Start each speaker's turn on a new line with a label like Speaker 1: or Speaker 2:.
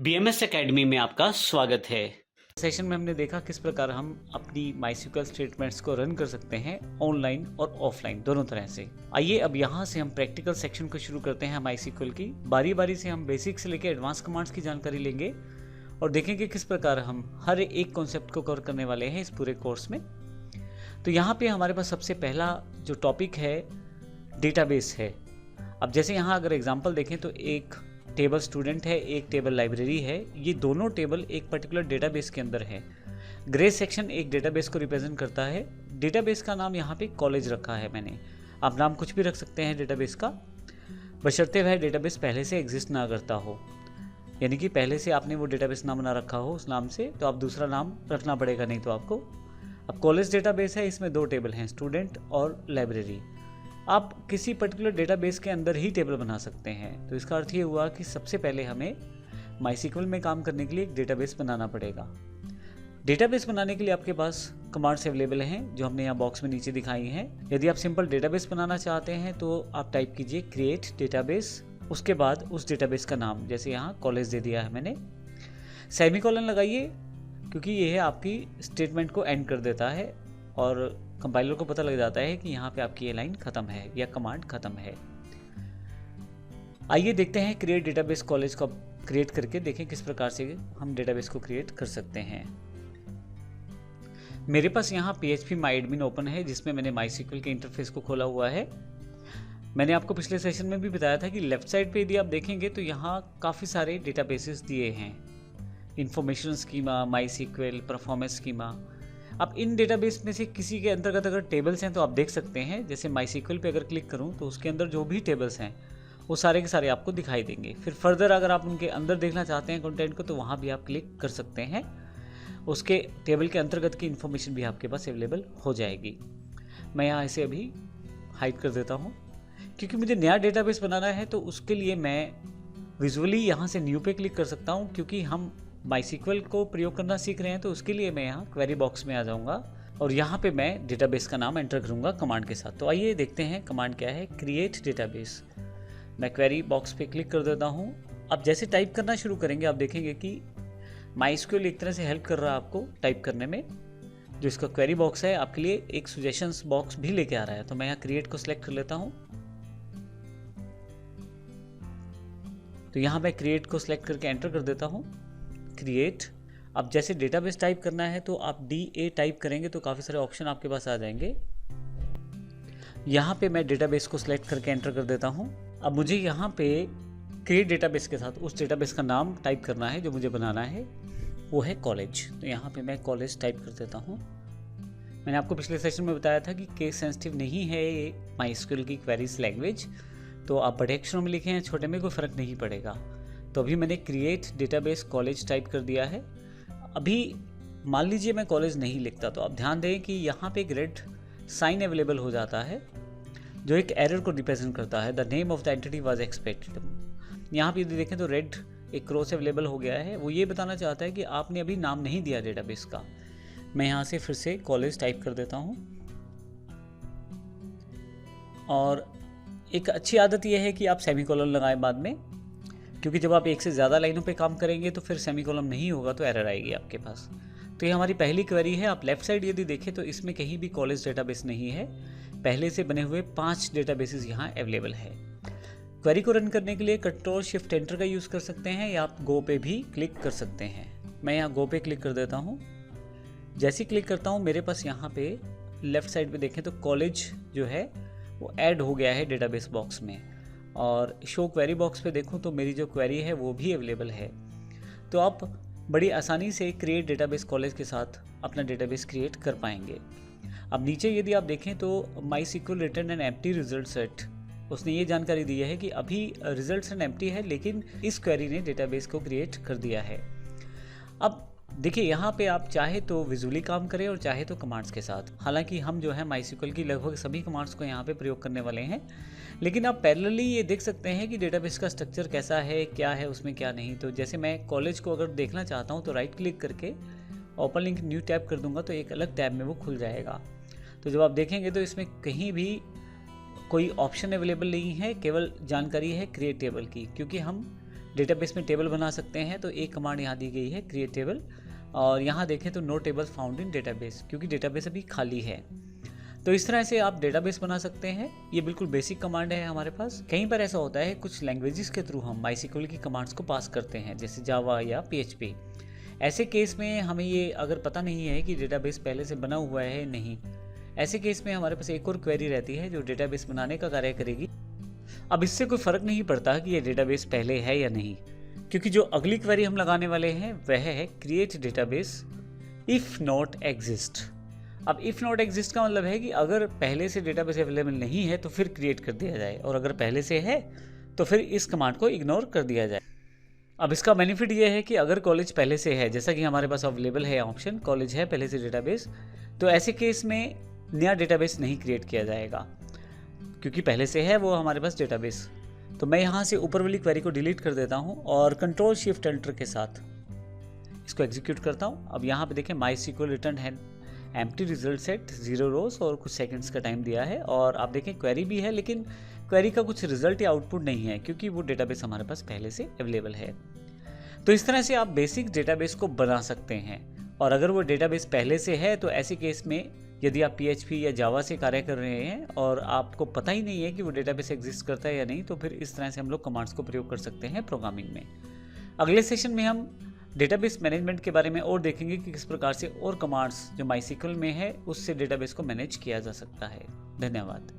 Speaker 1: BMS academy में आपका स्वागत है।
Speaker 2: सेशन में हमने देखा किस प्रकार हम अपनी माइस्क्यूएल स्टेटमेंट्स को रन कर सकते हैं ऑनलाइन और ऑफलाइन दोनों तरह से। आइए अब यहाँ से हम प्रैक्टिकल सेक्शन को शुरू करते हैं माइस्क्यूएल की। बारी बारी से हम बेसिक से लेकर एडवांस कमांड्स की जानकारी लेंगे और देखेंगे किस प्रकार हम हर एक कॉन्सेप्ट को कवर करने वाले हैं इस पूरे कोर्स में। तो यहाँ पे हमारे पास सबसे पहला जो टॉपिक है डेटाबेस है। अब जैसे यहाँ अगर एग्जाम्पल देखें तो एक टेबल स्टूडेंट है, एक टेबल लाइब्रेरी है। ये दोनों टेबल एक पर्टिकुलर डेटाबेस के अंदर है। ग्रे सेक्शन एक डेटाबेस को रिप्रेजेंट करता है। डेटाबेस का नाम यहाँ पे कॉलेज रखा है मैंने। आप नाम कुछ भी रख सकते हैं डेटाबेस का, बशर्ते वह डेटाबेस पहले से एग्जिस्ट ना करता हो, यानी कि पहले से आपने वो डेटाबेस नाम ना रखा हो उस नाम से, तो आप दूसरा नाम रखना पड़ेगा, नहीं तो आपको। अब कॉलेज डेटाबेस है, इसमें दो टेबल हैं, स्टूडेंट और लाइब्रेरी। आप किसी पर्टिकुलर डेटाबेस के अंदर ही टेबल बना सकते हैं। तो इसका अर्थ ये हुआ कि सबसे पहले हमें माइस्क्यूएल में काम करने के लिए एक डेटाबेस बनाना पड़ेगा। डेटाबेस बनाने के लिए आपके पास कमांड्स अवेलेबल हैं जो हमने यहाँ बॉक्स में नीचे दिखाई हैं। यदि आप सिंपल डेटाबेस बनाना चाहते हैं तो आप टाइप कीजिए क्रिएट डेटाबेस, उसके बाद उस डेटाबेस का नाम, जैसे यहाँ कॉलेज दे दिया है मैंने। सेमीकोलन लगाइए क्योंकि ये है आपकी स्टेटमेंट को एंड कर देता है और कंपाइलर को पता लग जाता है कि यहाँ पे आपकी ये लाइन खत्म है या कमांड खत्म है। आइए देखते हैं क्रिएट डेटाबेस कॉलेज को क्रिएट करके देखें किस प्रकार से हम डेटाबेस को क्रिएट कर सकते हैं। मेरे पास यहाँ PHP MyAdmin ओपन है जिसमें मैंने माइस्क्यूएल के इंटरफेस को खोला हुआ है। मैंने आपको पिछले सेशन में भी बताया था कि लेफ्ट साइड पे यदि आप देखेंगे तो यहाँ काफ़ी सारे डेटाबेसेस दिए हैं, information schema, MySQL, performance schema. अब इन डेटाबेस में से किसी के अंतर्गत अगर टेबल्स हैं तो आप देख सकते हैं। जैसे माइस्क्यूएल पे अगर क्लिक करूं तो उसके अंदर जो भी टेबल्स हैं वो सारे के सारे आपको दिखाई देंगे। फिर फर्दर अगर आप उनके अंदर देखना चाहते हैं कंटेंट को तो वहाँ भी आप क्लिक कर सकते हैं, उसके टेबल के अंतर्गत की इन्फॉर्मेशन भी आपके पास अवेलेबल हो जाएगी। मैं यहाँ इसे अभी हाइड कर देता हूँ क्योंकि मुझे नया डेटाबेस बनाना है, तो उसके लिए मैं विजुअली यहाँ से न्यू पे क्लिक कर सकता हूँ। क्योंकि हम माइस्क्यूएल को प्रयोग करना सीख रहे हैं तो उसके लिए मैं यहाँ क्वेरी बॉक्स में आ जाऊँगा और यहाँ पे मैं डेटाबेस का नाम एंटर करूँगा कमांड के साथ। तो आइए देखते हैं कमांड क्या है, क्रिएट डेटाबेस। मैं क्वेरी बॉक्स पे क्लिक कर देता हूँ। अब जैसे टाइप करना शुरू करेंगे आप देखेंगे कि माइस्क्यूएल एक तरह से हेल्प कर रहा है आपको टाइप करने में। जो इसका क्वेरी बॉक्स है आपके लिए एक सजेशंस बॉक्स भी लेके आ रहा है। तो मैं यहाँ क्रिएट को सिलेक्ट कर लेता हूँ। तो यहाँ मैं क्रिएट को सिलेक्ट करके एंटर कर देता हूँ, क्रिएट। अब जैसे डेटाबेस टाइप करना है तो आप DA टाइप करेंगे तो काफ़ी सारे ऑप्शन आपके पास आ जाएंगे। यहाँ पे मैं डेटाबेस को सिलेक्ट करके एंटर कर देता हूँ। अब मुझे यहाँ पे क्रिएट डेटाबेस के साथ उस डेटाबेस का नाम टाइप करना है जो मुझे बनाना है, वो है कॉलेज। तो यहाँ पे मैं कॉलेज टाइप कर देता हूँ। मैंने आपको पिछले सेशन में बताया था कि केस सेंसिटिव नहीं है ये माइस्क्यूएल की क्वेरीज लैंग्वेज, तो आप बड़े अक्षरों में लिखें या छोटे में कोई फ़र्क नहीं पड़ेगा। तो अभी मैंने क्रिएट डेटाबेस कॉलेज टाइप कर दिया है। अभी मान लीजिए मैं कॉलेज नहीं लिखता तो आप ध्यान दें कि यहाँ पे एक रेड साइन अवेलेबल हो जाता है जो एक एरर को रिप्रेजेंट करता है, the name of the entity was expected. यहाँ पे यदि देखें तो रेड एक क्रॉस अवेलेबल हो गया है। वो ये बताना चाहता है कि आपने अभी नाम नहीं दिया डेटाबेस का। मैं यहाँ से फिर से कॉलेज टाइप कर देता हूँ। और एक अच्छी आदत यह है कि आप सेमीकोलन लगाएं बाद में, क्योंकि जब आप एक से ज़्यादा लाइनों पे काम करेंगे तो फिर सेमीकोलन नहीं होगा तो एरर आएगी आपके पास। तो ये हमारी पहली क्वेरी है। आप लेफ्ट साइड यदि देखें तो इसमें कहीं भी कॉलेज डेटाबेस नहीं है। पहले से बने हुए 5 डेटाबेसेस यहाँ अवेलेबल है। क्वेरी को रन करने के लिए कंट्रोल शिफ्ट एंटर का यूज़ कर सकते हैं या आप गो पे भी क्लिक कर सकते हैं। मैं यहाँ गो पे क्लिक कर देता हूँ। जैसे ही क्लिक करता हूँ मेरे पास यहाँ पे लेफ्ट साइड पे देखें तो कॉलेज जो है वो ऐड हो गया है डेटाबेस बॉक्स में। और शो क्वेरी बॉक्स पे देखूं तो मेरी जो क्वेरी है वो भी अवेलेबल है। तो आप बड़ी आसानी से क्रिएट डेटाबेस कॉलेज के साथ अपना डेटाबेस क्रिएट कर पाएंगे। अब नीचे यदि आप देखें तो MySQL return an empty result set, उसने ये जानकारी दी है कि अभी रिजल्ट एन एम्प्टी है, लेकिन इस क्वेरी ने डेटाबेस को क्रिएट कर दिया है। अब देखिए यहाँ पे आप चाहे तो विजुअली काम करें और चाहे तो कमांड्स के साथ। हालांकि हम जो है माइस्क्यूएल की लगभग सभी कमांड्स को यहाँ पे प्रयोग करने वाले हैं, लेकिन आप पैरेलली ये देख सकते हैं कि डेटाबेस का स्ट्रक्चर कैसा है, क्या है उसमें क्या नहीं। तो जैसे मैं कॉलेज को अगर देखना चाहता हूँ तो राइट क्लिक करके ओपन लिंक न्यू टैब कर दूंगा तो एक अलग टैब में वो खुल जाएगा। तो जब आप देखेंगे तो इसमें कहीं भी कोई ऑप्शन अवेलेबल नहीं है, केवल जानकारी है क्रिएट टेबल की, क्योंकि हम डेटाबेस में टेबल बना सकते हैं, तो एक कमांड यहाँ दी गई है क्रिएट टेबल, और यहाँ देखें तो no table found in database, क्योंकि डेटाबेस अभी खाली है। तो इस तरह से आप डेटाबेस बना सकते हैं। ये बिल्कुल बेसिक कमांड है हमारे पास। कहीं पर ऐसा होता है कुछ लैंग्वेजेस के थ्रू हम माईसीक्वल की कमांड्स को पास करते हैं, जैसे जावा या PHP। ऐसे केस में हमें ये अगर पता नहीं है कि डेटाबेस पहले से बना हुआ है नहीं, ऐसे केस में हमारे पास एक और क्वेरी रहती है जो डेटाबेस बनाने का कार्य करेगी। अब इससे कोई फ़र्क नहीं पड़ता कि ये डेटाबेस पहले है या नहीं, क्योंकि जो अगली क्वेरी हम लगाने वाले हैं वह है create database if not exist. अब इफ़ नॉट एग्जिस्ट का मतलब है कि अगर पहले से डेटाबेस अवेलेबल नहीं है तो फिर क्रिएट कर दिया जाए, और अगर पहले से है तो फिर इस कमांड को इग्नोर कर दिया जाए। अब इसका बेनिफिट ये है कि अगर कॉलेज पहले से है, जैसा कि हमारे पास अवेलेबल है ऑप्शन कॉलेज है पहले से डेटाबेस, तो ऐसे केस में नया डेटाबेस नहीं क्रिएट किया जाएगा, क्योंकि पहले से है वो हमारे पास डेटाबेस। तो मैं यहाँ से ऊपर वाली क्वेरी को डिलीट कर देता हूँ और कंट्रोल शिफ्ट एंटर के साथ इसको एग्जीक्यूट करता हूँ। अब यहाँ पे देखें माईसीक्वल रिटर्न है एम्प्टी रिजल्ट सेट 0 रोज और कुछ सेकंड्स का टाइम दिया है, और आप देखें क्वेरी भी है, लेकिन क्वेरी का कुछ रिजल्ट या आउटपुट नहीं है, क्योंकि वो डेटाबेस हमारे पास पहले से अवेलेबल है। तो इस तरह से आप बेसिक डेटाबेस को बना सकते हैं, और अगर वो डेटाबेस पहले से है तो ऐसे केस में यदि आप PHP या जावा से कार्य कर रहे हैं और आपको पता ही नहीं है कि वो डेटाबेस एग्जिस्ट करता है या नहीं, तो फिर इस तरह से हम लोग कमांड्स को प्रयोग कर सकते हैं प्रोग्रामिंग में। अगले सेशन में हम डेटाबेस मैनेजमेंट के बारे में और देखेंगे कि किस प्रकार से और कमांड्स जो माईसीक्वल में है उससे डेटाबेस को मैनेज किया जा सकता है। धन्यवाद।